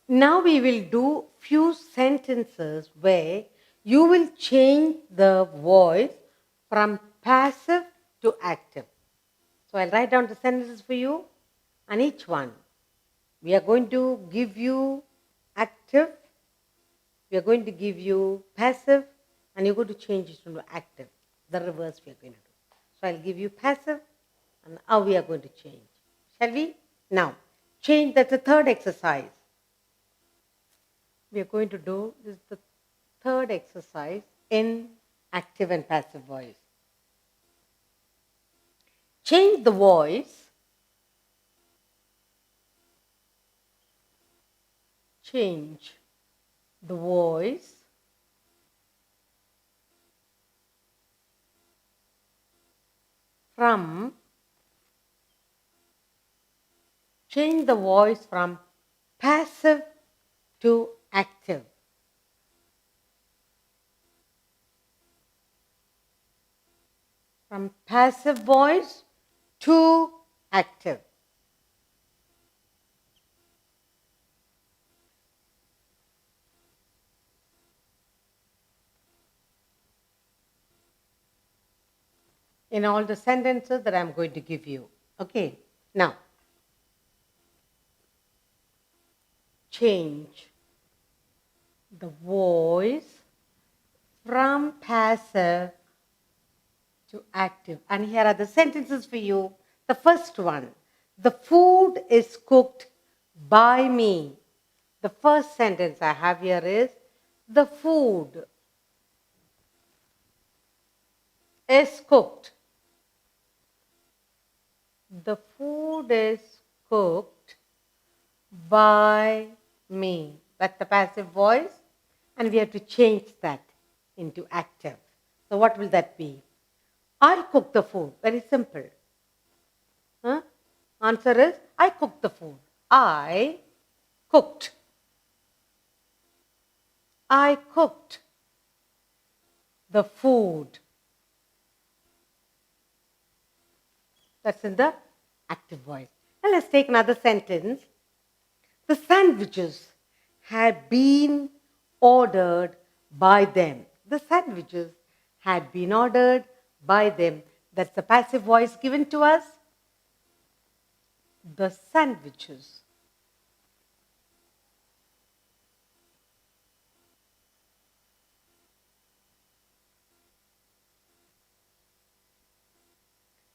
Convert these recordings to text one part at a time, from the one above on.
Now we will do few sentences where you will change the voice from passive to active. So I'll write down the sentences for you, and each one we are going to give you active, we are going to give you passive, and you're going to change it into active. The reverse we are going to do. So I'll give you passive, and how we are going to change. Shall we? Now, change, that's the third exercise. We are going to do this is the third exercise in active and passive voice. Change the voice. Change the voice from passive to active. From passive voice to active. In all the sentences that I'm going to give you. Okay, now change the voice from passive to active. And here are the sentences for you. The first one, the food is cooked by me. The first sentence I have here is, the food is cooked. The food is cooked by me. That's the passive voice, and we have to change that into active. So what will that be? I cook the food. Very simple. Huh? Answer is, I cooked the food. I cooked. I cooked the food. That's in the active voice. Now let's take another sentence. The sandwiches had been ordered by them. The sandwiches had been ordered by them. That's the passive voice given to us. The sandwiches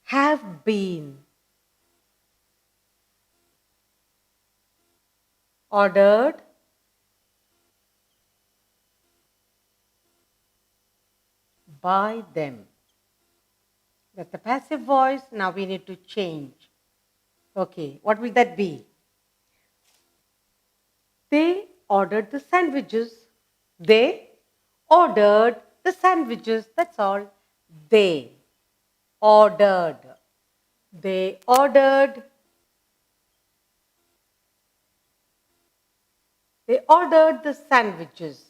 have been ordered by them. That's the passive voice. Now we need to change. Okay, what will that be? They ordered the sandwiches. They ordered the sandwiches. That's all. They ordered. They ordered. They ordered the sandwiches.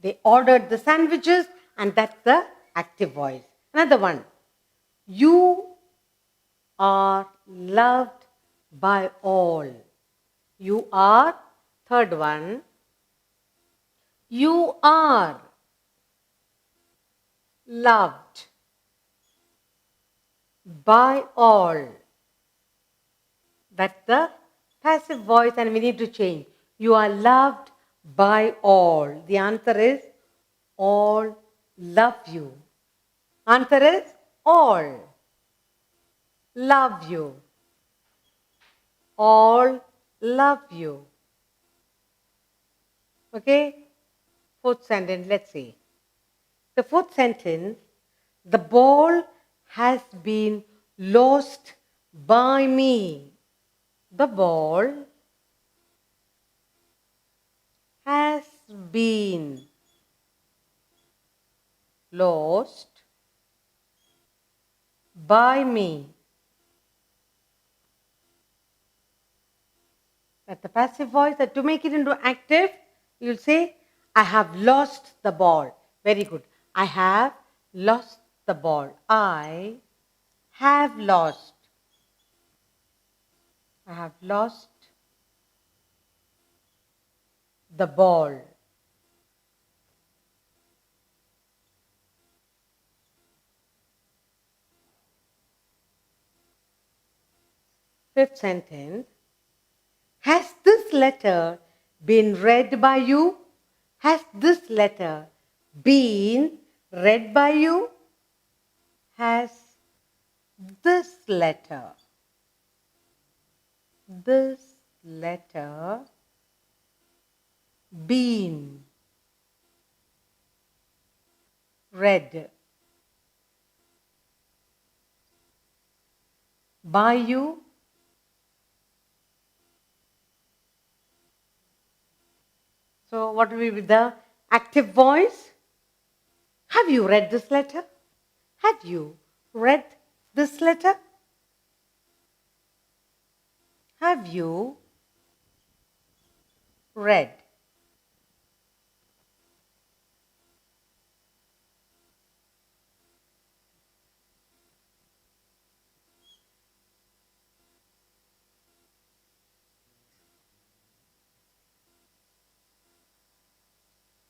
They ordered the sandwiches, and that's the active voice. Another one. You are loved by all. You are, third one. You are loved by all. That's the passive voice, and we need to change. You are loved by all. The answer is, all love you. Answer is, all love you. All love you. Okay? Fourth sentence, let's see. The fourth sentence, the ball has been lost by me. The ball has been lost by me. That's the passive voice. To make it into active, you'll say, I have lost the ball. Very good. I have lost the ball. I have lost. I have lost the ball. Fifth sentence. Has this letter been read by you? Has this letter been read by you? Has this letter been read by you? So what will be the active voice? Have you read this letter? Have you read this letter? Have you read?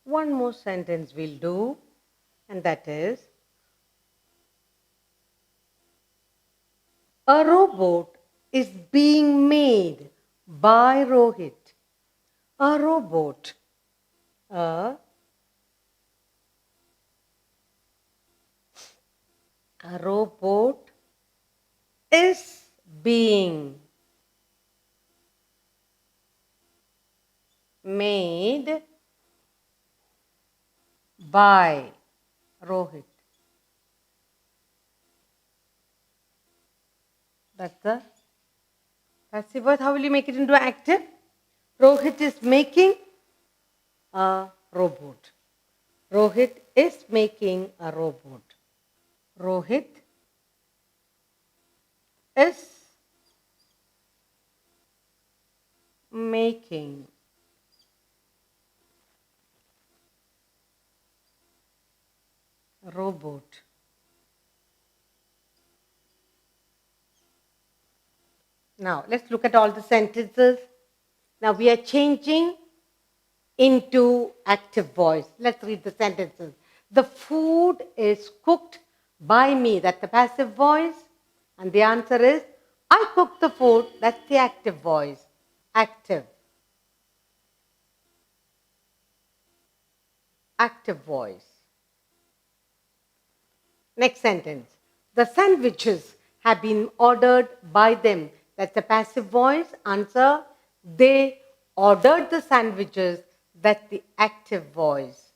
One more sentence we'll do, and that is, a robot is being made by Rohit. A robot. A robot is being made by Rohit. That's the passive voice. How will you make it into active? Rohit is making a robot. Rohit is making a robot. Rohit is making a robot. Now, let's look at all the sentences. Now, we are changing into active voice. Let's read the sentences. The food is cooked by me. That's the passive voice. And the answer is, I cooked the food. That's the active voice. Active. Active voice. Next sentence. The sandwiches have been ordered by them. That's the passive voice. Answer, they ordered the sandwiches. That's the active voice.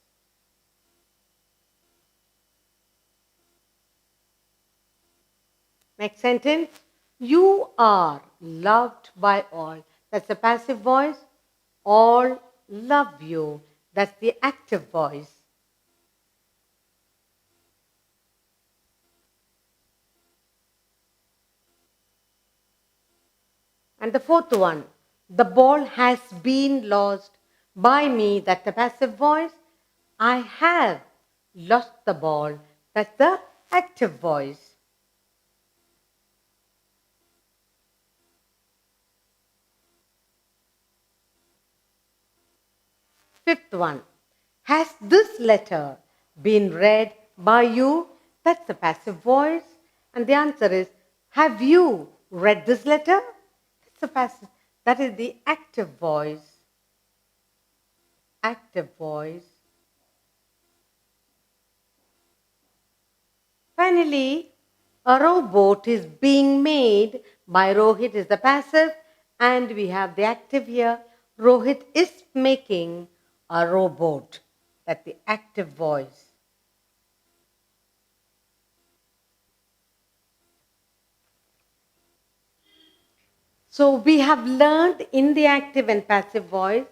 Next sentence. You are loved by all. That's the passive voice. All love you. That's the active voice. And the fourth one, the ball has been lost by me. That's the passive voice. I have lost the ball. That's the active voice. Fifth one, has this letter been read by you? That's the passive voice. And the answer is, have you read this letter? That's the passive. That is the active voice. Active voice. Finally, a robot is being made by Rohit is the passive, and we have the active here. Rohit is making a robot. That's the active voice. So we have learned in the active and passive voice.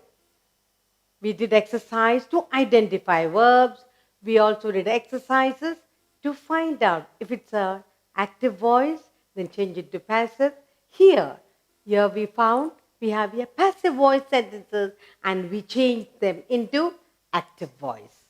We did exercise to identify verbs. We also did exercises to find out if it's an active voice, then change it to passive. Here we found we have here passive voice sentences and we changed them into active voice.